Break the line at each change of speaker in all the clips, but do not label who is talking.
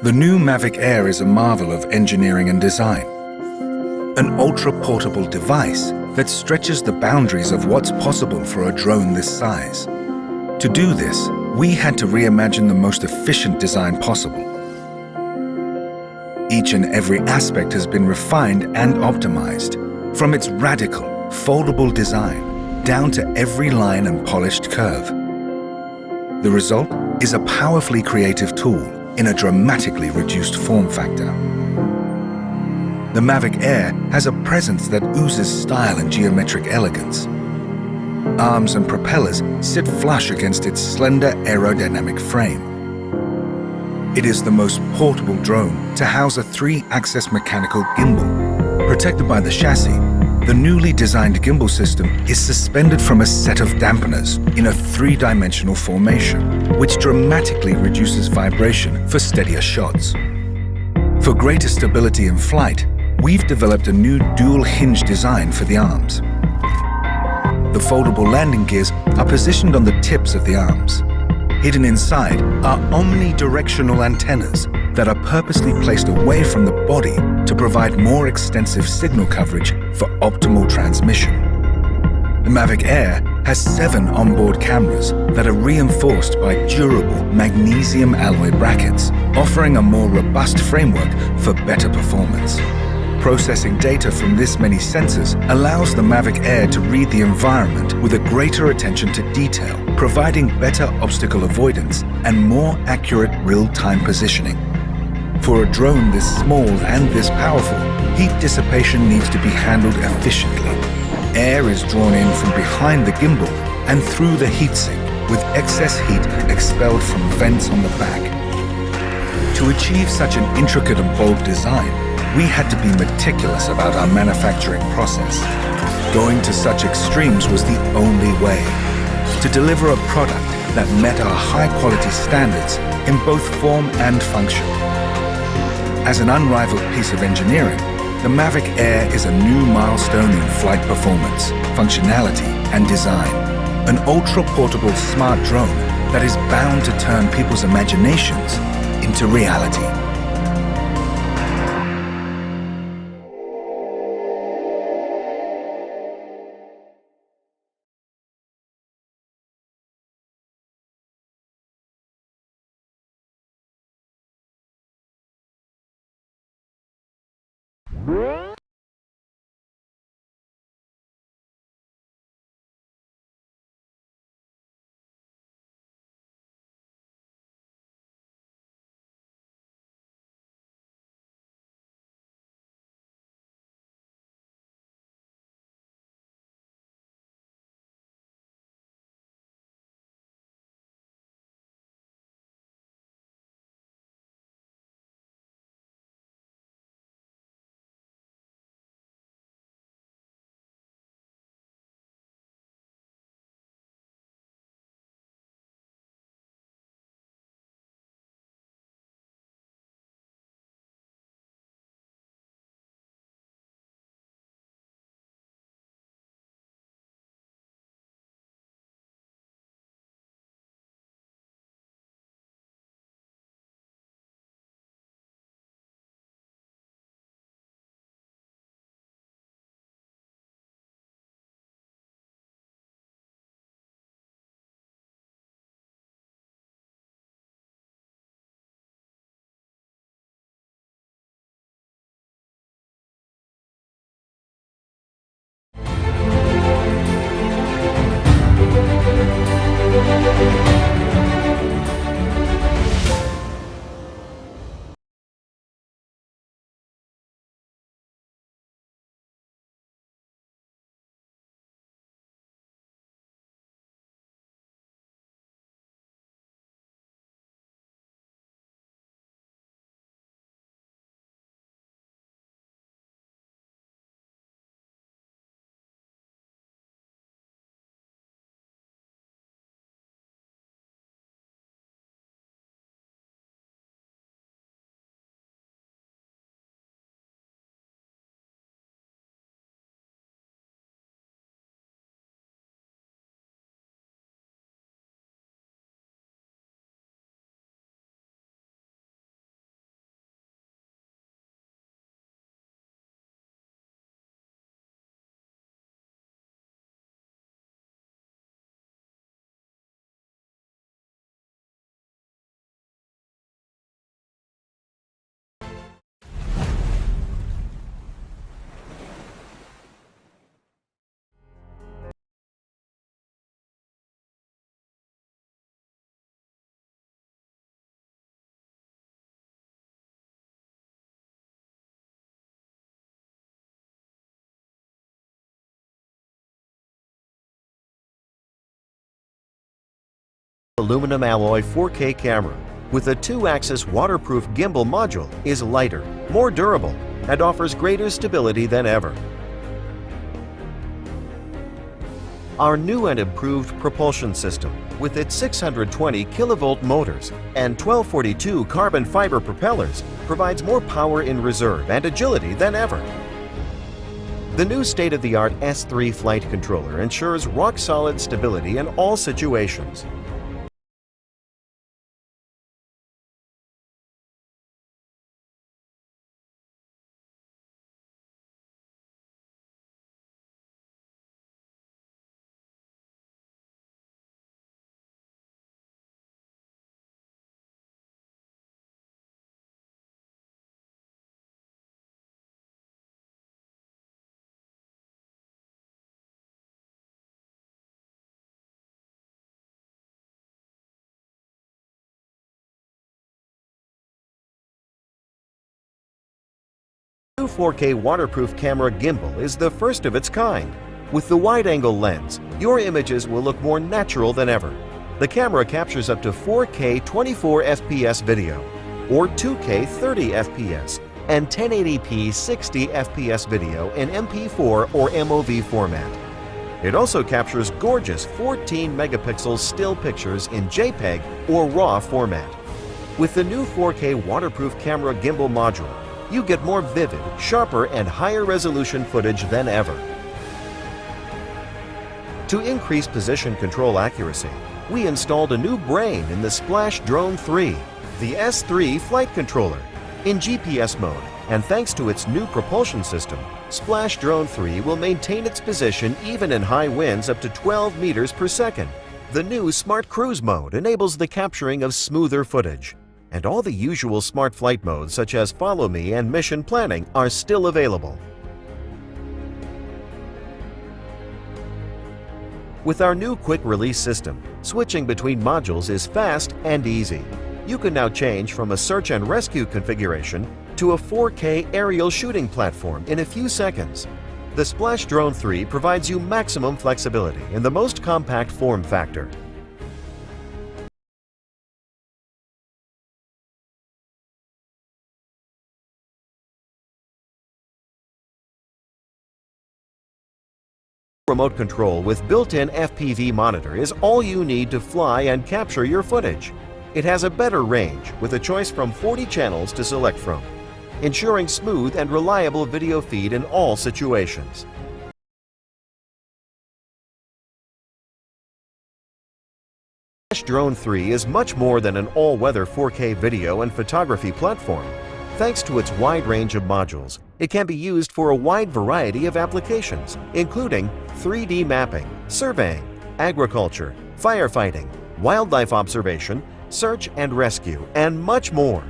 The new Mavic Air is a marvel of engineering and design. An ultra-portable device that stretches the boundaries of what's possible for a drone this size. To do this, we had to reimagine the most efficient design possible. Each and every aspect has been refined and optimized, from its radical, foldable design down to every line and polished curve. The result is a powerfully creative tool in a dramatically reduced form factor. The Mavic Air has a presence that oozes style and geometric elegance. Arms and propellers sit flush against its slender aerodynamic frame. It is the most portable drone to house a 3-axis mechanical gimbal. Protected by the chassis, the newly designed gimbal system is suspended from a set of dampeners in a 3-dimensional formation, which dramatically reduces vibration for steadier shots. For greater stability in flight, we've developed a new dual-hinge design for the arms. The foldable landing gears are positioned on the tips of the arms. Hidden inside are omnidirectional antennas that are purposely placed away from the body to provide more extensive signal coverage for optimal transmission. The Mavic Air has 7 onboard cameras that are reinforced by durable magnesium alloy brackets, offering a more robust framework for better performance. Processing data from this many sensors allows the Mavic Air to read the environment with a greater attention to detail, providing better obstacle avoidance and more accurate real-time positioning. For a drone this small and this powerful, heat dissipation needs to be handled efficiently. Air is drawn in from behind the gimbal and through the heatsink, with excess heat expelled from vents on the back. To achieve such an intricate and bold design, we had to be meticulous about our manufacturing process. Going to such extremes was the only way to deliver a product that met our high-quality standards in both form and function. As an unrivaled piece of engineering, the Mavic Air is a new milestone in flight performance, functionality, and design. An ultra-portable smart drone that is bound to turn people's imaginations into reality.
Aluminum alloy 4K camera with a 2-axis waterproof gimbal module is lighter, more durable, and offers greater stability than ever. Our new and improved propulsion system with its 620 kilovolt motors and 1242 carbon fiber propellers provides more power in reserve and agility than ever. The new state-of-the-art S3 flight controller ensures rock-solid stability in all situations. The new 4K waterproof camera gimbal is the first of its kind. With the wide-angle lens, your images will look more natural than ever. The camera captures up to 4K 24 FPS video, or 2K 30 FPS, and 1080p 60 FPS video in MP4 or MOV format. It also captures gorgeous 14 megapixel still pictures in JPEG or RAW format. With the new 4K waterproof camera gimbal module, you get more vivid, sharper, and higher resolution footage than ever. To increase position control accuracy, we installed a new brain in the Splash Drone 3, the S3 flight controller, in GPS mode, and thanks to its new propulsion system, Splash Drone 3 will maintain its position even in high winds up to 12 meters per second. The new Smart Cruise mode enables the capturing of smoother footage. And all the usual smart flight modes such as Follow Me and Mission Planning are still available. With our new quick release system, switching between modules is fast and easy. You can now change from a search and rescue configuration to a 4K aerial shooting platform in a few seconds. The Splash Drone 3 provides you maximum flexibility in the most compact form factor. Remote control with built-in FPV monitor is all you need to fly and capture your footage. It has a better range with a choice from 40 channels to select from, ensuring smooth and reliable video feed in all situations. Splash Drone 3 is much more than an all-weather 4K video and photography platform. Thanks to its wide range of modules, it can be used for a wide variety of applications, including 3D mapping, surveying, agriculture, firefighting, wildlife observation, search and rescue, and much more.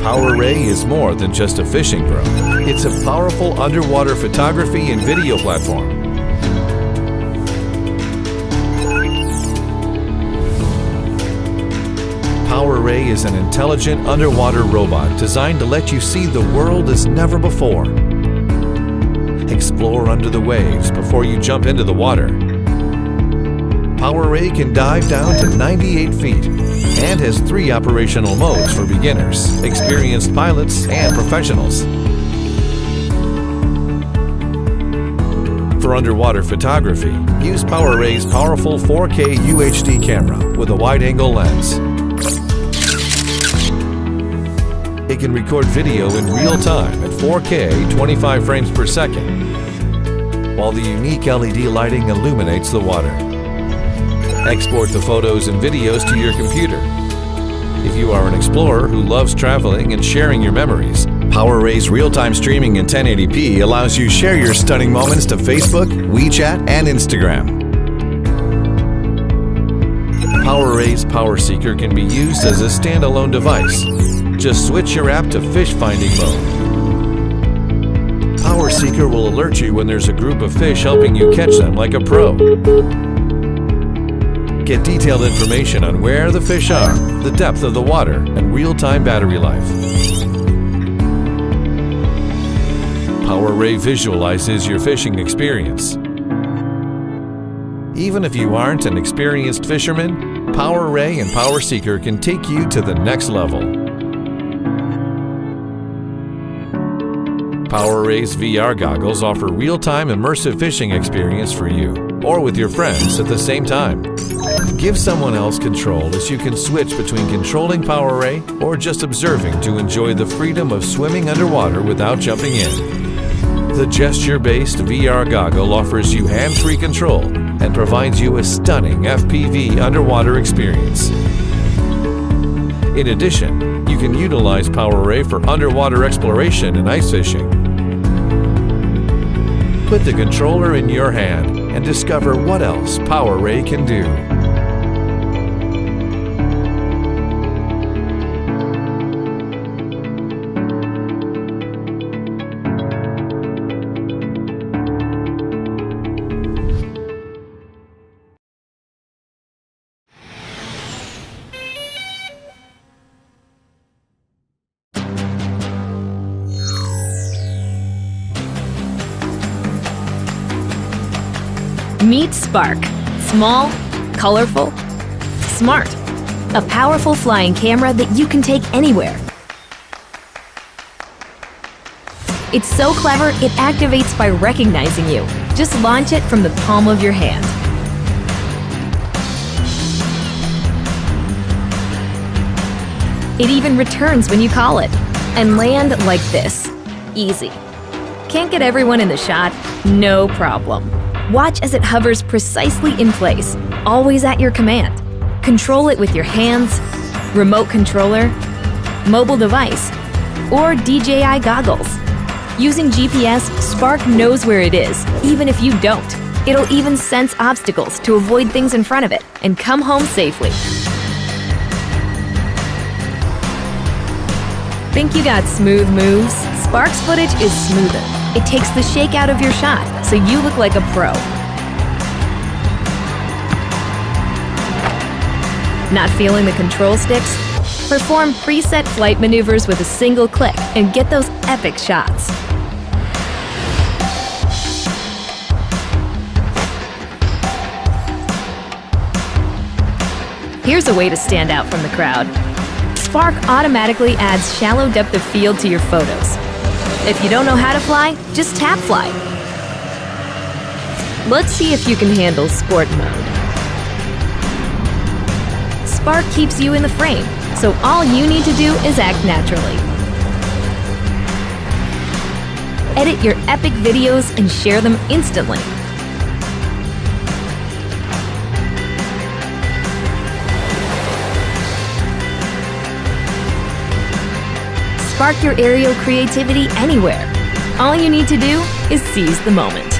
PowerRay is more than just a fishing drone. It's a powerful underwater photography and video platform. PowerRay is an intelligent underwater robot designed to let you see the world as never before. Explore under the waves before you jump into the water. PowerRay can dive down to 98 feet and has 3 operational modes for beginners, experienced pilots, and professionals. For underwater photography, use PowerRay's powerful 4K UHD camera with a wide-angle lens. It can record video in real time at 4K 25 frames per second, while the unique LED lighting illuminates the water. Export the photos and videos to your computer. If you are an explorer who loves traveling and sharing your memories, PowerRay's real-time streaming in 1080p allows you to share your stunning moments to Facebook, WeChat, and Instagram. PowerRay's PowerSeeker can be used as a standalone device. Just switch your app to fish finding mode. PowerSeeker will alert you when there's a group of fish helping you catch them like a pro. Get detailed information on where the fish are, the depth of the water, and real-time battery life. PowerRay visualizes your fishing experience. Even if you aren't an experienced fisherman, PowerRay and PowerSeeker can take you to the next level. PowerRay's VR goggles offer real-time immersive fishing experience for you or with your friends at the same time. Give someone else control as you can switch between controlling PowerRay or just observing to enjoy the freedom of swimming underwater without jumping in. The gesture-based VR goggle offers you hands-free control and provides you a stunning FPV underwater experience. In addition, you can utilize PowerRay for underwater exploration and ice fishing. Put the controller in your hand and discover what else PowerRay can do.
Meet Spark. Small, colorful, smart. A powerful flying camera that you can take anywhere. It's so clever, it activates by recognizing you. Just launch it from the palm of your hand. It even returns when you call it. And land like this. Easy. Can't get everyone in the shot? No problem. Watch as it hovers precisely in place, always at your command. Control it with your hands, remote controller, mobile device, or DJI goggles. Using GPS, Spark knows where it is, even if you don't. It'll even sense obstacles to avoid things in front of it and come home safely. Think you got smooth moves? Spark's footage is smoother. It takes the shake out of your shot, so you look like a pro. Not feeling the control sticks? Perform preset flight maneuvers with a single click and get those epic shots. Here's a way to stand out from the crowd. Spark automatically adds shallow depth of field to your photos. If you don't know how to fly, just tap fly. Let's see if you can handle sport mode. Spark keeps you in the frame, so all you need to do is act naturally. Edit your epic videos and share them instantly. Spark your aerial creativity anywhere. All you need to do is seize the moment.